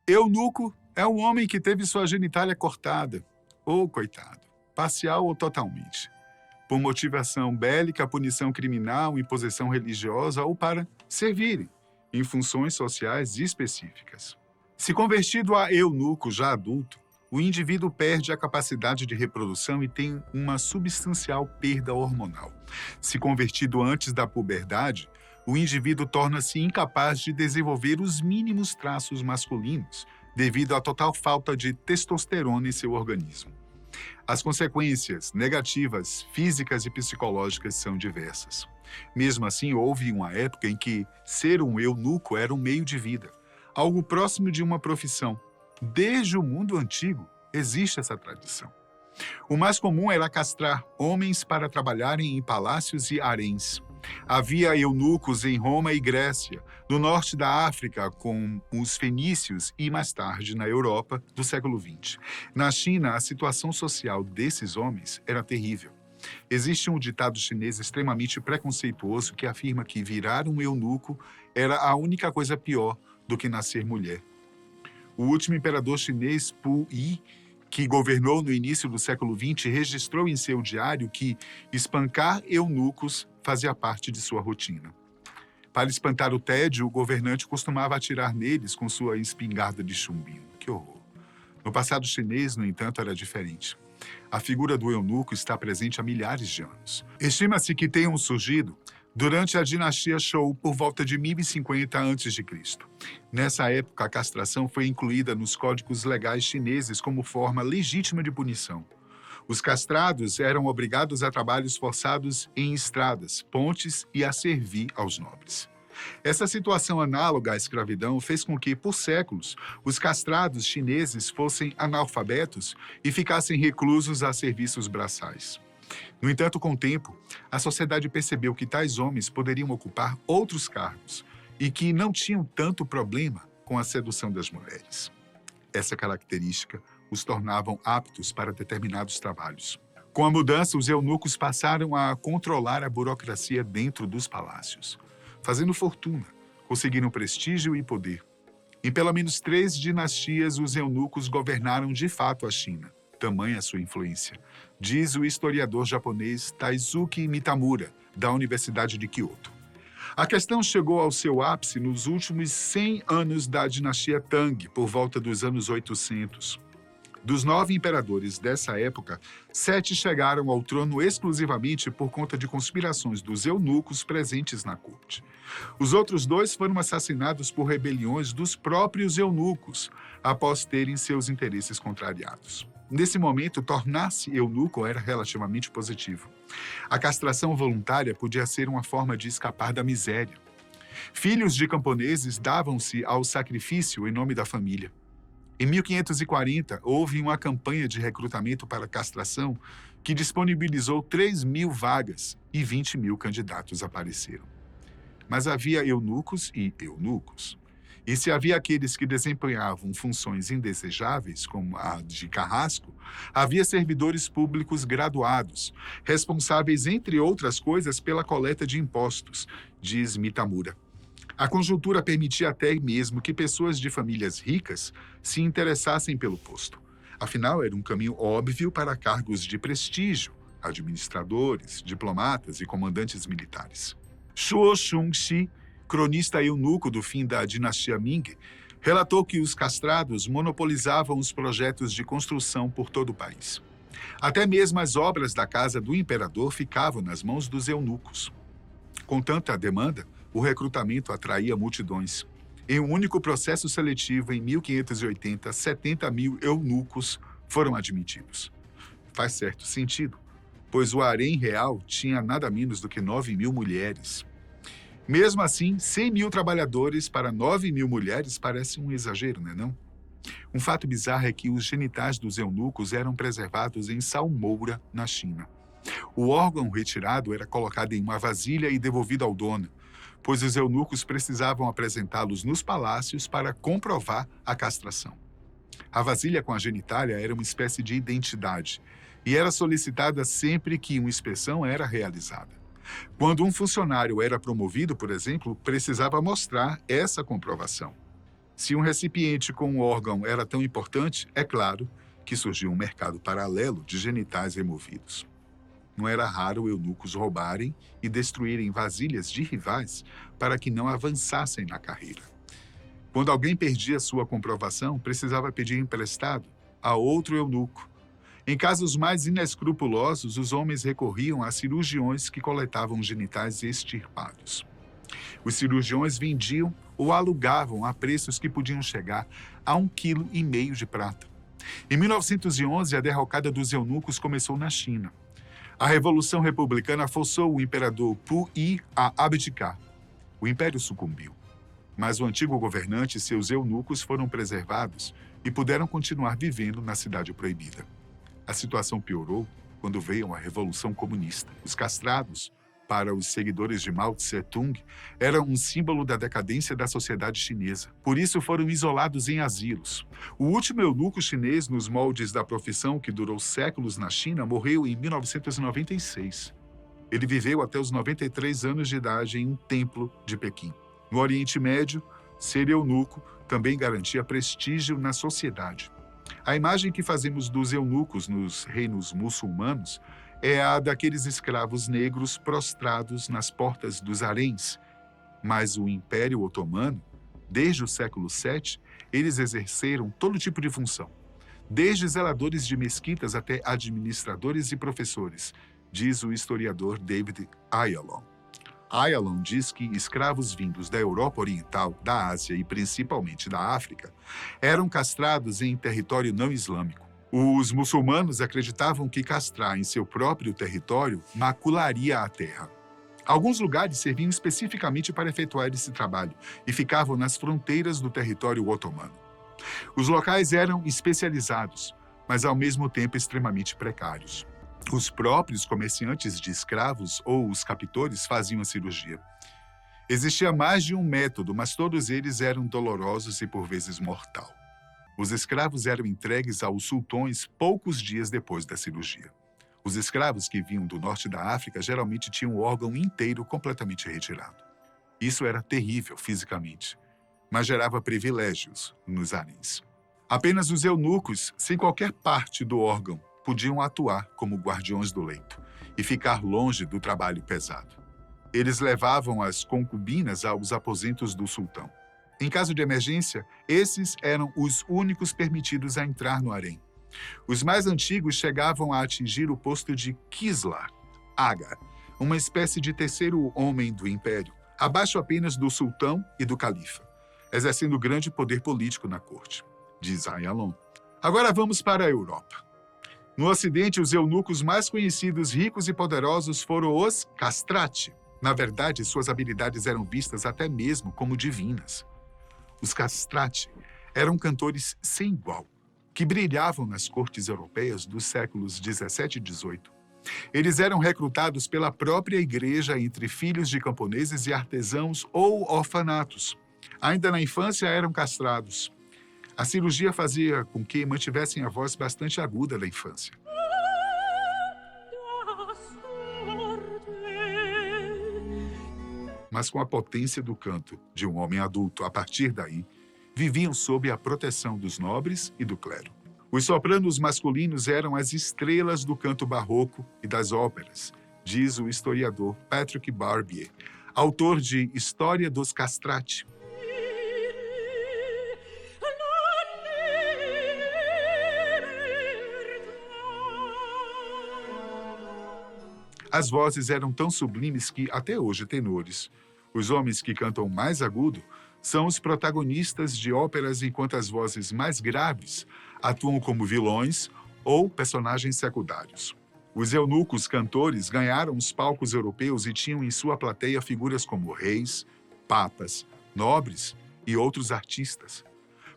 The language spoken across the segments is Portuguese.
Eunuco é um homem que teve sua genitália cortada, ou coitado, parcial ou totalmente, por motivação bélica, punição criminal, imposição religiosa ou para servirem em funções sociais específicas. Se convertido a eunuco já adulto, o indivíduo perde a capacidade de reprodução e tem uma substancial perda hormonal. Se convertido antes da puberdade, o indivíduo torna-se incapaz de desenvolver os mínimos traços masculinos, devido à total falta de testosterona em seu organismo. As consequências negativas físicas e psicológicas são diversas. Mesmo assim, houve uma época em que ser um eunuco era um meio de vida, algo próximo de uma profissão. Desde o mundo antigo, existe essa tradição. O mais comum era castrar homens para trabalharem em palácios e haréns. Havia eunucos em Roma e Grécia, no norte da África, com os fenícios e, mais tarde, na Europa, do século XX. Na China, a situação social desses homens era terrível. Existe um ditado chinês extremamente preconceituoso que afirma que virar um eunuco era a única coisa pior do que nascer mulher. O último imperador chinês, Pu Yi, que governou no início do século XX, registrou em seu diário que espancar eunucos fazia parte de sua rotina. Para espantar o tédio, o governante costumava atirar neles com sua espingarda de chumbinho. Que horror! No passado chinês, no entanto, era diferente. A figura do eunuco está presente há milhares de anos. Estima-se que tenham surgido durante a dinastia Shou, por volta de 1050 a.C. Nessa época, a castração foi incluída nos códigos legais chineses como forma legítima de punição. Os castrados eram obrigados a trabalhos forçados em estradas, pontes e a servir aos nobres. Essa situação análoga à escravidão fez com que, por séculos, os castrados chineses fossem analfabetos e ficassem reclusos a serviços braçais. No entanto, com o tempo, a sociedade percebeu que tais homens poderiam ocupar outros cargos e que não tinham tanto problema com a sedução das mulheres. Essa característica os tornavam aptos para determinados trabalhos. Com a mudança, os eunucos passaram a controlar a burocracia dentro dos palácios. Fazendo fortuna, conseguiram prestígio e poder. Em pelo menos 3 dinastias, os eunucos governaram de fato a China. Tamanha sua influência, diz o historiador japonês Taizuki Mitamura, da Universidade de Kyoto. A questão chegou ao seu ápice nos últimos 100 anos da dinastia Tang, por volta dos anos 800. Dos 9 imperadores dessa época, 7 chegaram ao trono exclusivamente por conta de conspirações dos eunucos presentes na corte. Os outros 2 foram assassinados por rebeliões dos próprios eunucos, após terem seus interesses contrariados. Nesse momento, tornar-se eunuco era relativamente positivo. A castração voluntária podia ser uma forma de escapar da miséria. Filhos de camponeses davam-se ao sacrifício em nome da família. Em 1540, houve uma campanha de recrutamento para a castração que disponibilizou 3.000 vagas e 20.000 candidatos apareceram. Mas havia eunucos e eunucos. E se havia aqueles que desempenhavam funções indesejáveis, como a de carrasco, havia servidores públicos graduados, responsáveis, entre outras coisas, pela coleta de impostos, diz Mitamura. A conjuntura permitia até mesmo que pessoas de famílias ricas se interessassem pelo posto. Afinal, era um caminho óbvio para cargos de prestígio, administradores, diplomatas e comandantes militares. Shuo Shunxi, cronista eunuco do fim da dinastia Ming, relatou que os castrados monopolizavam os projetos de construção por todo o país. Até mesmo as obras da casa do imperador ficavam nas mãos dos eunucos. Com tanta demanda, o recrutamento atraía multidões. Em um único processo seletivo, em 1580, 70.000 eunucos foram admitidos. Faz certo sentido, pois o harém real tinha nada menos do que 9.000 mulheres. Mesmo assim, 100.000 trabalhadores para 9.000 mulheres parece um exagero, não é não? Um fato bizarro é que os genitais dos eunucos eram preservados em salmoura, na China. O órgão retirado era colocado em uma vasilha e devolvido ao dono, pois os eunucos precisavam apresentá-los nos palácios para comprovar a castração. A vasilha com a genitália era uma espécie de identidade e era solicitada sempre que uma inspeção era realizada. Quando um funcionário era promovido, por exemplo, precisava mostrar essa comprovação. Se um recipiente com um órgão era tão importante, é claro que surgiu um mercado paralelo de genitais removidos. Não era raro eunucos roubarem e destruírem vasilhas de rivais para que não avançassem na carreira. Quando alguém perdia sua comprovação, precisava pedir emprestado a outro eunuco. Em casos mais inescrupulosos, os homens recorriam a cirurgiões que coletavam genitais extirpados. Os cirurgiões vendiam ou alugavam a preços que podiam chegar a 1,5 kg de prata. Em 1911, a derrocada dos eunucos começou na China. A Revolução Republicana forçou o imperador Puyi a abdicar. O império sucumbiu. Mas o antigo governante e seus eunucos foram preservados e puderam continuar vivendo na Cidade Proibida. A situação piorou quando veio a Revolução Comunista. Os castrados, para os seguidores de Mao Tse-tung, eram um símbolo da decadência da sociedade chinesa. Por isso foram isolados em asilos. O último eunuco chinês nos moldes da profissão, que durou séculos na China, morreu em 1996. Ele viveu até os 93 anos de idade em um templo de Pequim. No Oriente Médio, ser eunuco também garantia prestígio na sociedade. A imagem que fazemos dos eunucos nos reinos muçulmanos é a daqueles escravos negros prostrados nas portas dos haréns. Mas o Império Otomano, desde o século VII, eles exerceram todo tipo de função, desde zeladores de mesquitas até administradores e professores, diz o historiador David Ayalon. Ayalon diz que escravos vindos da Europa Oriental, da Ásia e principalmente da África eram castrados em território não islâmico. Os muçulmanos acreditavam que castrar em seu próprio território macularia a terra. Alguns lugares serviam especificamente para efetuar esse trabalho e ficavam nas fronteiras do território otomano. Os locais eram especializados, mas ao mesmo tempo extremamente precários. Os próprios comerciantes de escravos ou os captores faziam a cirurgia. Existia mais de um método, mas todos eles eram dolorosos e por vezes mortal. Os escravos eram entregues aos sultões poucos dias depois da cirurgia. Os escravos que vinham do norte da África geralmente tinham o órgão inteiro completamente retirado. Isso era terrível fisicamente, mas gerava privilégios nos haréns. Apenas os eunucos, sem qualquer parte do órgão, podiam atuar como guardiões do leito e ficar longe do trabalho pesado. Eles levavam as concubinas aos aposentos do sultão. Em caso de emergência, esses eram os únicos permitidos a entrar no harém. Os mais antigos chegavam a atingir o posto de Kislar Aga, uma espécie de terceiro homem do império, abaixo apenas do sultão e do califa, exercendo grande poder político na corte, diz Ayalon. Agora vamos para a Europa. No Ocidente, os eunucos mais conhecidos, ricos e poderosos foram os castrati. Na verdade, suas habilidades eram vistas até mesmo como divinas. Os castrati eram cantores sem igual, que brilhavam nas cortes europeias dos séculos 17 e 18. Eles eram recrutados pela própria igreja entre filhos de camponeses e artesãos ou orfanatos. Ainda na infância eram castrados. A cirurgia fazia com que mantivessem a voz bastante aguda da infância. Mas com a potência do canto de um homem adulto, a partir daí, viviam sob a proteção dos nobres e do clero. Os sopranos masculinos eram as estrelas do canto barroco e das óperas, diz o historiador Patrick Barbier, autor de História dos Castrati. As vozes eram tão sublimes que, até hoje, tenores, os homens que cantam mais agudo, são os protagonistas de óperas, enquanto as vozes mais graves atuam como vilões ou personagens secundários. Os eunucos cantores ganharam os palcos europeus e tinham em sua plateia figuras como reis, papas, nobres e outros artistas.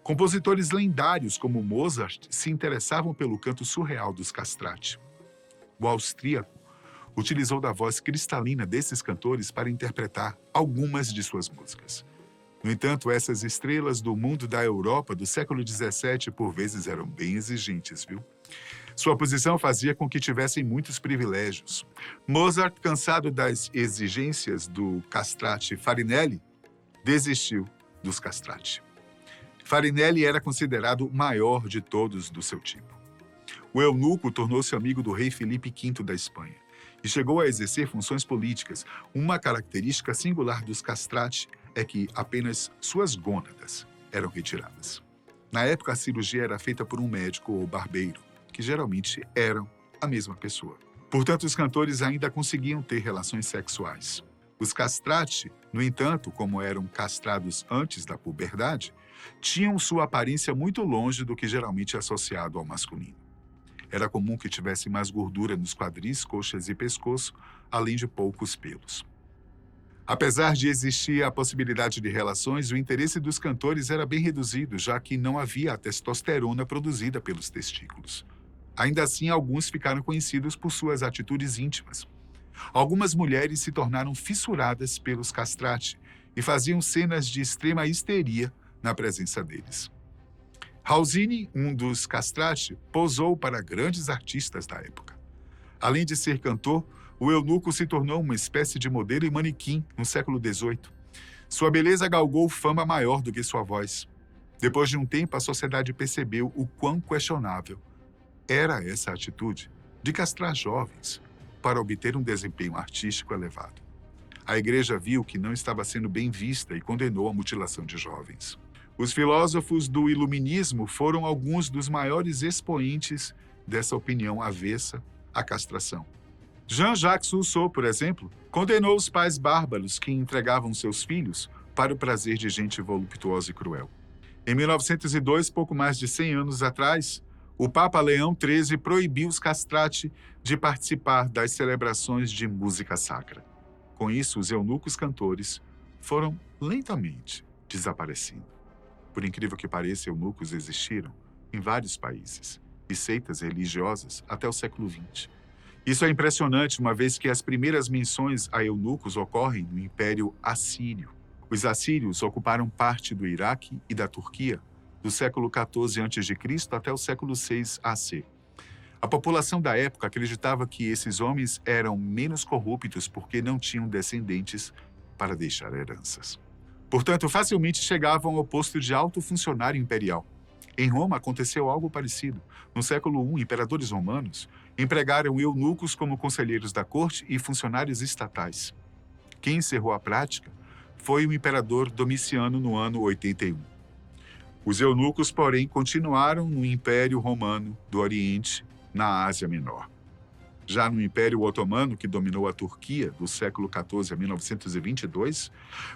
Compositores lendários como Mozart se interessavam pelo canto surreal dos castrati. O austríaco utilizou da voz cristalina desses cantores para interpretar algumas de suas músicas. No entanto, essas estrelas do mundo da Europa do século XVII, por vezes, eram bem exigentes, viu? Sua posição fazia com que tivessem muitos privilégios. Mozart, cansado das exigências do castrati Farinelli, desistiu dos castrati. Farinelli era considerado o maior de todos do seu tipo. O eunuco tornou-se amigo do rei Felipe V da Espanha e chegou a exercer funções políticas. Uma característica singular dos castrati é que apenas suas gônadas eram retiradas. Na época, a cirurgia era feita por um médico ou barbeiro, que geralmente eram a mesma pessoa. Portanto, os cantores ainda conseguiam ter relações sexuais. Os castrati, no entanto, como eram castrados antes da puberdade, tinham sua aparência muito longe do que geralmente é associado ao masculino. Era comum que tivesse mais gordura nos quadris, coxas e pescoço, além de poucos pelos. Apesar de existir a possibilidade de relações, o interesse dos cantores era bem reduzido, já que não havia a testosterona produzida pelos testículos. Ainda assim, alguns ficaram conhecidos por suas atitudes íntimas. Algumas mulheres se tornaram fissuradas pelos castrati e faziam cenas de extrema histeria na presença deles. Rossini, um dos castrati, posou para grandes artistas da época. Além de ser cantor, o eunuco se tornou uma espécie de modelo e manequim no século XVIII. Sua beleza galgou fama maior do que sua voz. Depois de um tempo, a sociedade percebeu o quão questionável era essa atitude de castrar jovens para obter um desempenho artístico elevado. A igreja viu que não estava sendo bem vista e condenou a mutilação de jovens. Os filósofos do iluminismo foram alguns dos maiores expoentes dessa opinião avessa à castração. Jean-Jacques Rousseau, por exemplo, condenou os pais bárbaros que entregavam seus filhos para o prazer de gente voluptuosa e cruel. Em 1902, pouco mais de 100 anos atrás, o Papa Leão XIII proibiu os castrati de participar das celebrações de música sacra. Com isso, os eunucos cantores foram lentamente desaparecendo. Por incrível que pareça, eunucos existiram em vários países e seitas religiosas até o século XX. Isso é impressionante, uma vez que as primeiras menções a eunucos ocorrem no Império Assírio. Os assírios ocuparam parte do Iraque e da Turquia do século XIV a.C. até o século VI AC. A população da época acreditava que esses homens eram menos corruptos porque não tinham descendentes para deixar heranças. Portanto, facilmente chegavam ao posto de alto funcionário imperial. Em Roma aconteceu algo parecido. No século I, imperadores romanos empregaram eunucos como conselheiros da corte e funcionários estatais. Quem encerrou a prática foi o imperador Domiciano no ano 81. Os eunucos, porém, continuaram no Império Romano do Oriente, na Ásia Menor. Já no Império Otomano, que dominou a Turquia do século XIV a 1922,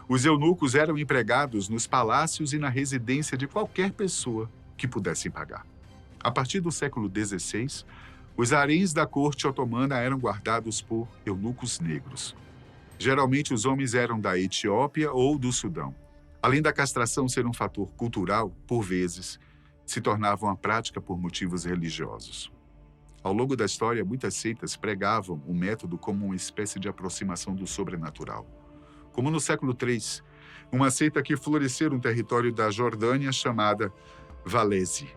os eunucos eram empregados nos palácios e na residência de qualquer pessoa que pudessem pagar. A partir do século XVI, os haréns da corte otomana eram guardados por eunucos negros. Geralmente, os homens eram da Etiópia ou do Sudão. Além da castração ser um fator cultural, por vezes, se tornava uma prática por motivos religiosos. Ao longo da história, muitas seitas pregavam o método como uma espécie de aproximação do sobrenatural. Como no século III, uma seita que floresceu no território da Jordânia chamada Valese.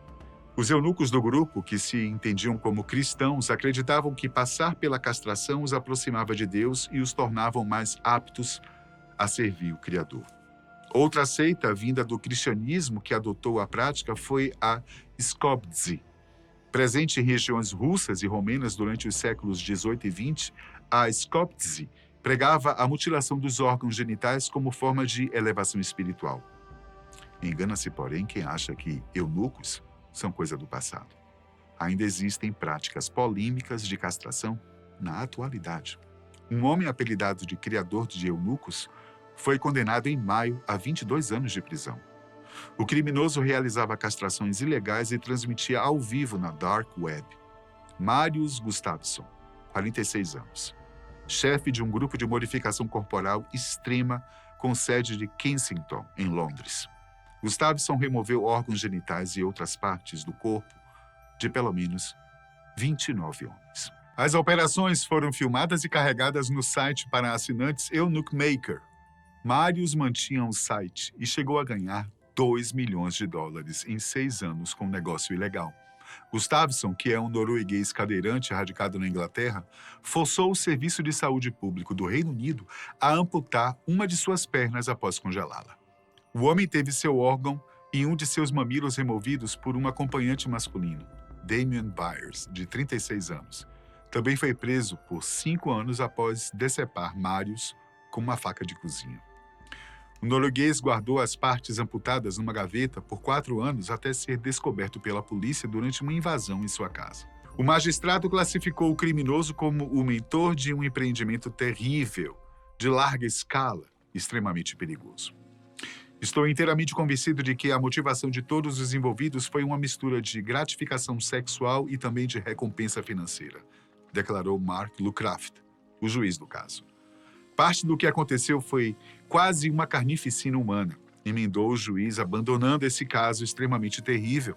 Os eunucos do grupo, que se entendiam como cristãos, acreditavam que passar pela castração os aproximava de Deus e os tornavam mais aptos a servir o Criador. Outra seita vinda do cristianismo que adotou a prática foi a Skopje. Presente em regiões russas e romenas durante os séculos XVIII e XX, a Skopje pregava a mutilação dos órgãos genitais como forma de elevação espiritual. Engana-se, porém, quem acha que eunucos são coisa do passado. Ainda existem práticas polêmicas de castração na atualidade. Um homem apelidado de criador de eunucos foi condenado em maio a 22 anos de prisão. O criminoso realizava castrações ilegais e transmitia ao vivo na Dark Web. Marius Gustafsson, 46 anos. Chefe de um grupo de modificação corporal extrema com sede de Kensington, em Londres. Gustafsson removeu órgãos genitais e outras partes do corpo de pelo menos 29 homens. As operações foram filmadas e carregadas no site para assinantes Eunuch Maker. Marius mantinha o site e chegou a ganhar $2 milhões em 6 anos com um negócio ilegal. Gustafsson, que é um norueguês cadeirante radicado na Inglaterra, forçou o Serviço de Saúde Público do Reino Unido a amputar uma de suas pernas após congelá-la. O homem teve seu órgão e um de seus mamilos removidos por um acompanhante masculino, Damien Byers, de 36 anos. Também foi preso por 5 anos após decepar Marius com uma faca de cozinha. O norueguês guardou as partes amputadas numa gaveta por 4 anos até ser descoberto pela polícia durante uma invasão em sua casa. O magistrado classificou o criminoso como o mentor de um empreendimento terrível, de larga escala, extremamente perigoso. Estou inteiramente convencido de que a motivação de todos os envolvidos foi uma mistura de gratificação sexual e também de recompensa financeira, declarou Mark Lucraft, o juiz do caso. Parte do que aconteceu foi quase uma carnificina humana, emendou o juiz, abandonando esse caso extremamente terrível.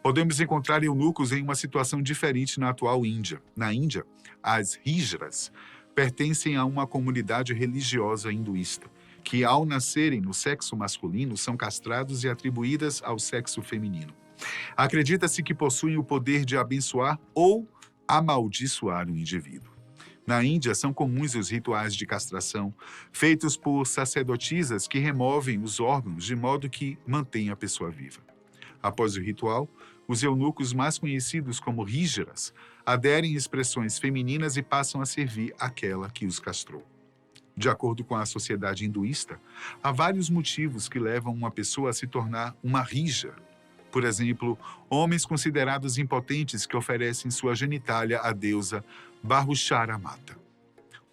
Podemos encontrar eunucos em uma situação diferente na atual Índia. Na Índia, as hijras pertencem a uma comunidade religiosa hinduísta, que ao nascerem no sexo masculino são castrados e atribuídas ao sexo feminino. Acredita-se que possuem o poder de abençoar ou amaldiçoar o indivíduo. Na Índia, são comuns os rituais de castração, feitos por sacerdotisas que removem os órgãos de modo que mantêm a pessoa viva. Após o ritual, os eunucos mais conhecidos como rígiras aderem expressões femininas e passam a servir aquela que os castrou. De acordo com a sociedade hinduísta, há vários motivos que levam uma pessoa a se tornar uma rígira. Por exemplo, homens considerados impotentes que oferecem sua genitália à deusa Bahuchara Mata.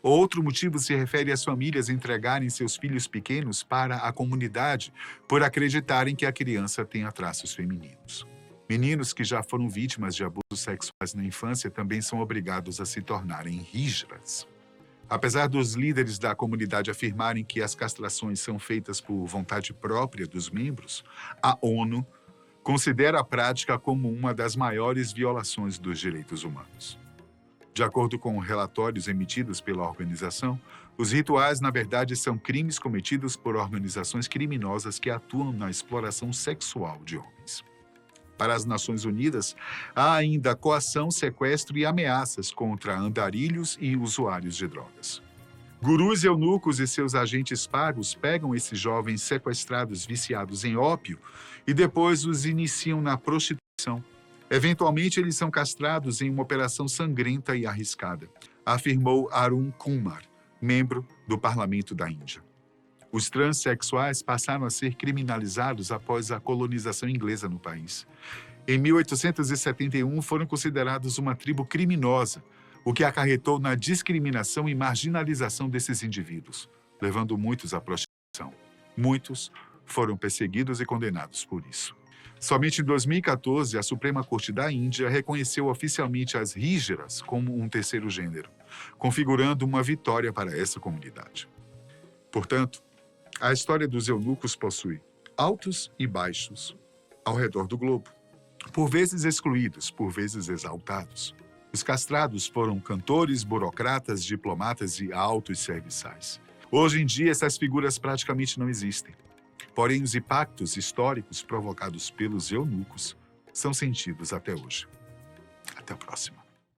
Outro motivo se refere às famílias entregarem seus filhos pequenos para a comunidade por acreditarem que a criança tenha traços femininos. Meninos que já foram vítimas de abusos sexuais na infância também são obrigados a se tornarem rígidas. Apesar dos líderes da comunidade afirmarem que as castrações são feitas por vontade própria dos membros, a ONU considera a prática como uma das maiores violações dos direitos humanos. De acordo com relatórios emitidos pela organização, os rituais, na verdade, são crimes cometidos por organizações criminosas que atuam na exploração sexual de homens. Para as Nações Unidas, há ainda coação, sequestro e ameaças contra andarilhos e usuários de drogas. Gurus eunucos e seus agentes pagos pegam esses jovens sequestrados viciados em ópio e depois os iniciam na prostituição. Eventualmente, eles são castrados em uma operação sangrenta e arriscada, afirmou Arun Kumar, membro do Parlamento da Índia. Os transexuais passaram a ser criminalizados após a colonização inglesa no país. Em 1871, foram considerados uma tribo criminosa, o que acarretou na discriminação e marginalização desses indivíduos, levando muitos à prostituição. Muitos foram perseguidos e condenados por isso. Somente em 2014, a Suprema Corte da Índia reconheceu oficialmente as rígiras como um terceiro gênero, configurando uma vitória para essa comunidade. Portanto, a história dos eunucos possui altos e baixos ao redor do globo, por vezes excluídos, por vezes exaltados. Os castrados foram cantores, burocratas, diplomatas e altos serviçais. Hoje em dia, essas figuras praticamente não existem. Porém, os impactos históricos provocados pelos eunucos são sentidos até hoje. Até a próxima.